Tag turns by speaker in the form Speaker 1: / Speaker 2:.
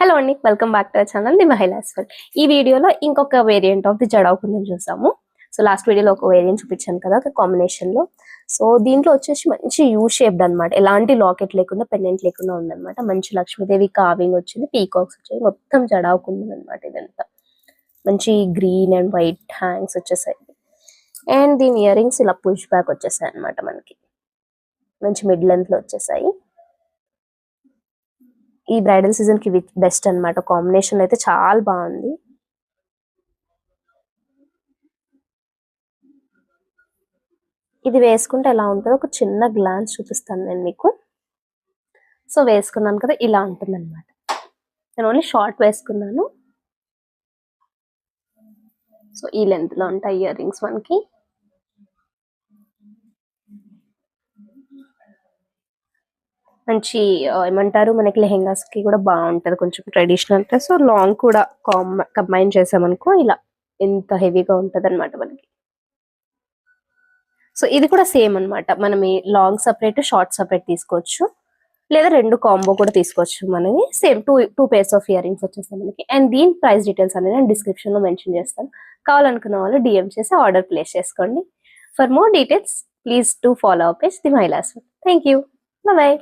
Speaker 1: Hello అండి, welcome back to our channel the Mahilas world. ఈ వీడియోలో ఇంకొక variant of the jadau kundan చూసాము. సో లాస్ట్ వీడియోలో ఒక వేరియంట్ చూపించాను కదా, ఒక కాంబినేషన్ లో. సో దీంట్లో వచ్చేసి మంచి యూ షేప్డ్ అనమాట, ఎలాంటి లాకెట్ లేకుండా పెండెంట్ లేకుండా ఉందన్నమాట. మంచి లక్ష్మీదేవి కావింగ్ వచ్చింది, పీకాక్స్ వచ్చాయి, మొత్తం జడావ్ కుందన్ అనమాట. ఇదంతా మంచి గ్రీన్ అండ్ వైట్ హ్యాంగ్స్ వచ్చేసాయి. అండ్ దీని ఇయర్ రింగ్స్ ఇలా పుష్ బ్యాక్ వచ్చేసాయి అనమాట. మనకి మంచి మిడ్ లెంత్ లో వచ్చేసాయి. ఈ బ్రైడల్ సీజన్ కి బెస్ట్ అన్నమాట. కాంబినేషన్ అయితే చాలా బాగుంది. ఇది వేసుకుంటే ఎలా ఉంటుందో ఒక చిన్న గ్లాన్స్ చూపిస్తాను నేను మీకు. సో వేసుకున్నాను కదా, ఇలా ఉంటుంది అనమాట. నేను ఓన్లీ షార్ట్ వేసుకున్నాను. సో ఈ లెంత్ లో ఉంటాయి ఇయర్ రింగ్స్ మనకి. మంచి ఏమంటారు, మనకి లెహెంగాస్ కి కూడా బాగుంటది, కొంచెం ట్రెడిషనల్. సో లాంగ్ కూడా కంబైన్ చేసామనుకో ఇలా ఎంత హెవీగా ఉంటది అనమాట మనకి. సో ఇది కూడా సేమ్ అన్నమాట. మనం ఈ లాంగ్ సపరేట్ షార్ట్ సపరేట్ తీసుకోవచ్చు, లేదా రెండు కాంబో కూడా తీసుకోవచ్చు. మనకి same two pairs of ear rings వచ్చేస్తాయి మనకి. అండ్ దీని ప్రైస్ డీటెయిల్స్ అనేది నేను డిస్క్రిప్షన్ లో మెన్షన్ చేస్తాను. కావాలనుకున్న వాళ్ళు డిఎం చేసి ఆర్డర్ ప్లేస్ చేసుకోండి. For more details please to follow up page the Mahilas. Thank you, bye.